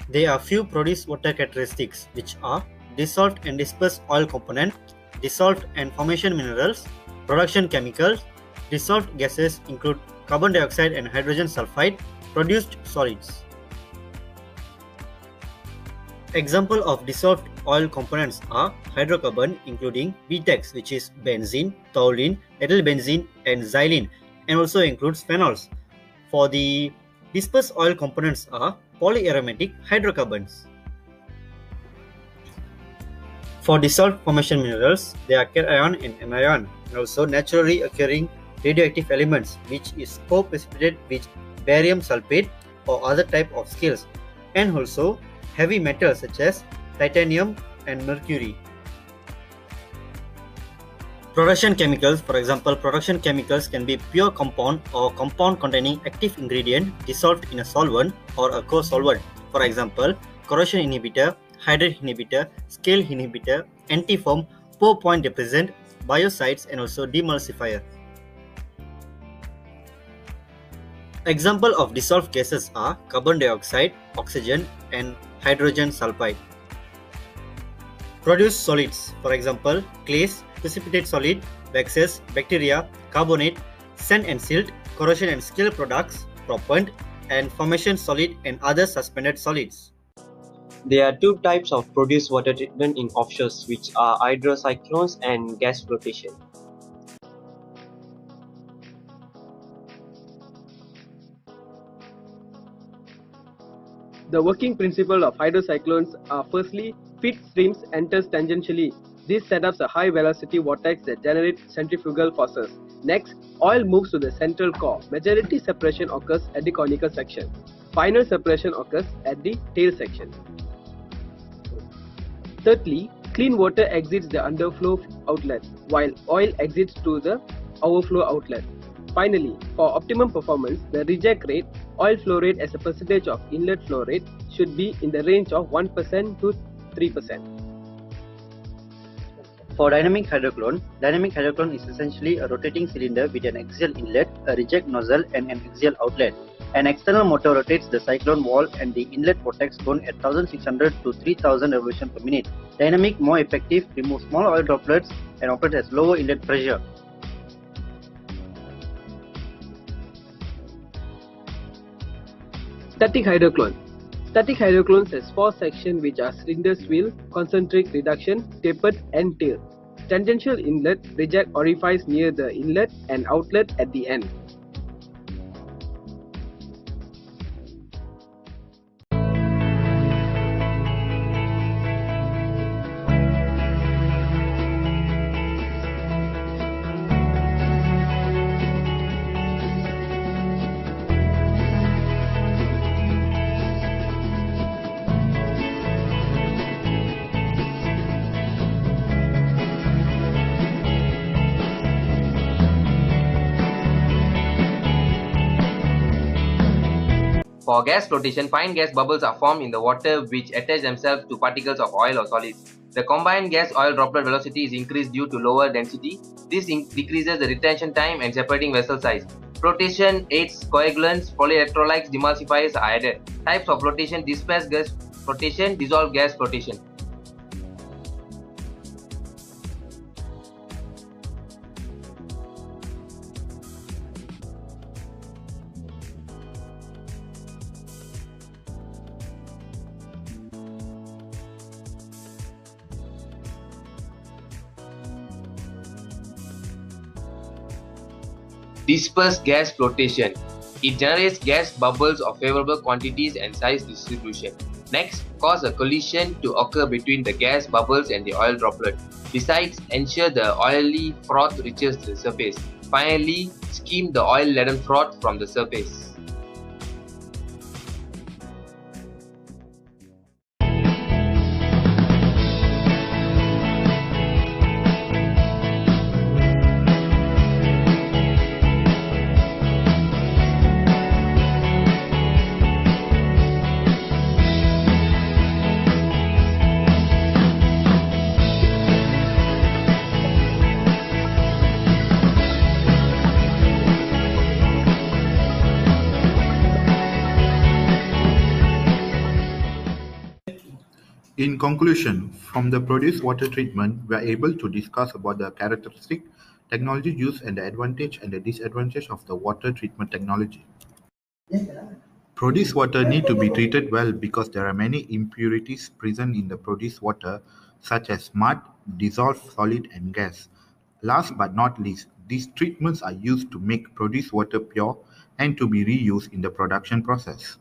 There are few produced water characteristics, which are dissolved and dispersed oil component, dissolved and formation minerals, production chemicals. Dissolved gases include carbon dioxide and hydrogen sulfide. Produced solids. Example of dissolved oil components are hydrocarbon, including BTEX, which is benzene, toluene, ethyl benzene, and xylene, and also includes phenols. For the dispersed oil components are polyaromatic hydrocarbons. For dissolved formation minerals, they are cation and anion, and also naturally occurring radioactive elements, which is co-precipitated with barium sulfate or other type of scales, and also heavy metals such as titanium and mercury. Production chemicals, for example, production chemicals can be pure compound or compound containing active ingredient dissolved in a solvent or a co-solvent. For example, corrosion inhibitor, hydrate inhibitor, scale inhibitor, antifoam, pour point depressant, biocides, and also demulsifier. Example of dissolved gases are carbon dioxide, oxygen, and hydrogen sulfide. Produce solids, for example, clays, precipitate solid, waxes, bacteria, carbonate, sand and silt, corrosion and scale products, propellant, and formation solid and other suspended solids. There are two types of produced water treatment in offshores, which are hydrocyclones and gas flotation. The working principle of hydrocyclones are firstly, feed streams enters tangentially. This set up a high velocity vortex that generates centrifugal forces. Next, oil moves to the central core. Majority separation occurs at the conical section. Final separation occurs at the tail section. Thirdly, clean water exits the underflow outlet, while oil exits to the overflow outlet. Finally, for optimum performance, the reject rate, oil flow rate as a percentage of inlet flow rate, should be in the range of 1% to 3%. For dynamic hydroclone is essentially a rotating cylinder with an axial inlet, a reject nozzle, and an axial outlet. An external motor rotates the cyclone wall and the inlet vortex cone at 1600 to 3000 revolutions per minute. Dynamic, more effective, removes small oil droplets and operates at lower inlet pressure. Static hydroclone. Static hydroclones has four sections which are cylinder wheel, concentric reduction, tapered, and tail. Tangential inlet, reject orifice near the inlet, and outlet at the end. For gas flotation, fine gas bubbles are formed in the water which attach themselves to particles of oil or solids. The combined gas-oil droplet velocity is increased due to lower density. This decreases the retention time and separating vessel size. Flotation aids coagulants, polyelectrolytes, demulsifiers are added. Types of flotation: dispersed gas flotation, dissolved gas flotation. Dispersed gas flotation. It generates gas bubbles of favorable quantities and size distribution. Next, cause a collision to occur between the gas bubbles and the oil droplet. Besides, ensure the oily froth reaches the surface. Finally, skim the oil-laden froth from the surface. In conclusion, from the produced water treatment, we are able to discuss about the characteristic, technology used, and the advantage and the disadvantage of the water treatment technology. Produced water need to be treated well because there are many impurities present in the produced water, such as mud, dissolved solid, and gas. Last but not least, these treatments are used to make produced water pure and to be reused in the production process.